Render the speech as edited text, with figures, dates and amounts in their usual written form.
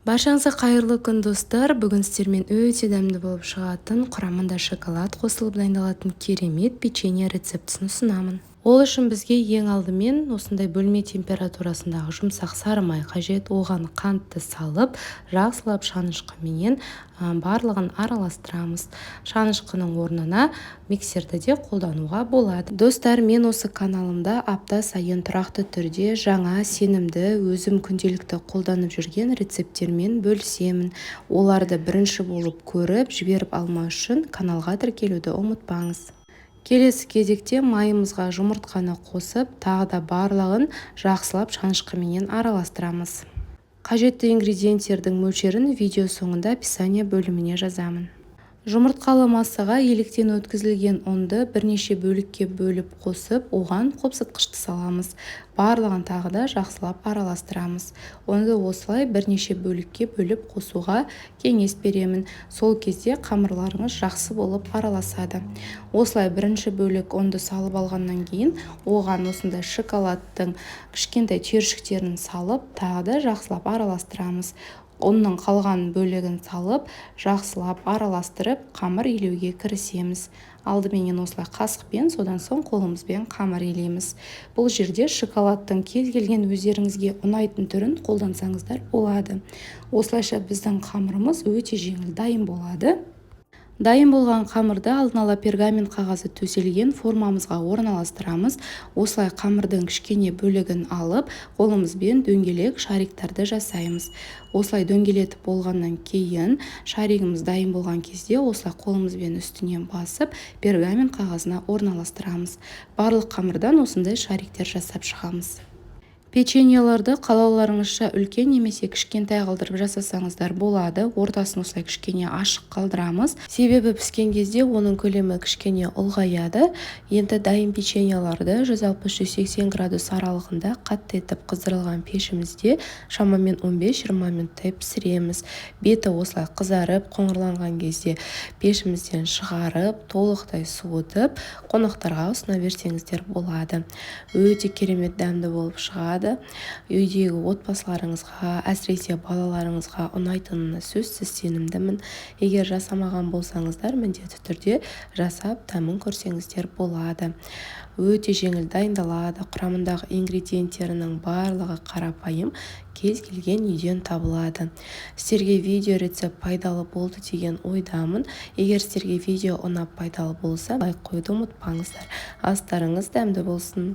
Баршаңызға қайырлы күн достар. Бүгін сіздермен өте дәмді болып шығатын, құрамында шоколад қосылып дайындалатын керемет печенье рецептісін ұсынамын. Ол үшін бізге ең алдымен осындай бөлме температурасындағы жұмсақ сары май қажет. Оған қантты салып, жақсылап шанышқымен барлығын араластырамыз. Шанышқының орнына миксерді де қолдануға болады. Достар, мен осы каналымда апта сайын тұрақты түрде жаңа, сенімді, өзім күнделікті қолданып жүрген рецепттермен бөлісемін. Оларды бірінші болып көріп, жіберіп алмау үшін каналға тіркелуді ұмытпаңыз. Келесі кезекте майымызға жұмыртқаны қосып, тағы да барлығын жақсылап шанышқымен араластырамыз. Қажетті ингредиенттердің мөлшерін видео соңында описание бөліміне жазамын. Жұмыртқалы массаға електен өткізілген ұнды бірнеше бөлікке бөліп қосып, оған қопсытқышты саламыз. Барлығын тағы да жақсылап араластырамыз. Ұнды осылай бірнеше бөлікке бөліп қосуға кеңес беремін. Сол кезде қамырларыңыз жақсы болып араласады. Осылай бірінші бөлік ұнды салып алғаннан кейін, оған осындай шоколадтың кішкентай түйіршіктерін салып, тағы да жақсылап араластырамыз. Ұнның қалған бөлігін салып, жақсылап араластырып, қамыр илеуге кірісеміз. Алдыменен осылай қасықпен, содан соң қолымызбен қамыр илейміз. Бұл жерде шоколадтың кез келген өздеріңізге ұнайтын түрін қолдансаңыздар болады. Осылайша біздің қамырымыз өте жеңіл дайын болады. Дайын болған қамырды алдын ала пергамент қағазы төселген формамызға орналастырамыз. Осылай қамырдың кішкене бөлігін алып, қолымызбен дөңгелек шариктарды жасаймыз. Осылай дөңгелетіп болғаннан кейін, шаригіміз дайын болған кезде осылай қолымызбен үстінен басып, пергамент қағазына орналастырамыз. Барлық қамырдан осындай шариктер жасап шығамыз. Печеньеларды қалауларыңызша үлкен немесе кішкентай қылдырып жасасаңыздар болады. Ортасын осылай кішкене ашық қалдырамыз. Себебі піскен кезде оның көлемі кішкене ұлғаяды. Енді дайын печеньеларды 160-180 градус аралығында қатты етіп қыздырылған пешімізде шамамен 15-20 минуттай пісіреміз. Беті осылай қызарып, қоңырланған кезде пешімізден шығарып, толықтай суытып, қонақтарға ұсына берсеңіздер болады. Өте керемет дәмді болып шығады. Үйдегі отбасыларыңызға, әсіресе балаларыңызға ұнайтынына сөзсіз сенімдімін. Егер жасамаған болсаңыздар, міндетті түрде жасап дәмін көрсеңіздер болады. Өте жеңіл дайындалады. Құрамындағы ингредиенттерінің барлығы қарапайым, кез келген үйден табылады. Сіздерге видео рецепт пайдалы болды деген ойдамын. Егер сіздерге видео ұнап пайдалы болса, лайк қоюды ұмытпаңыздар. Астарыңыз дәмді болсын.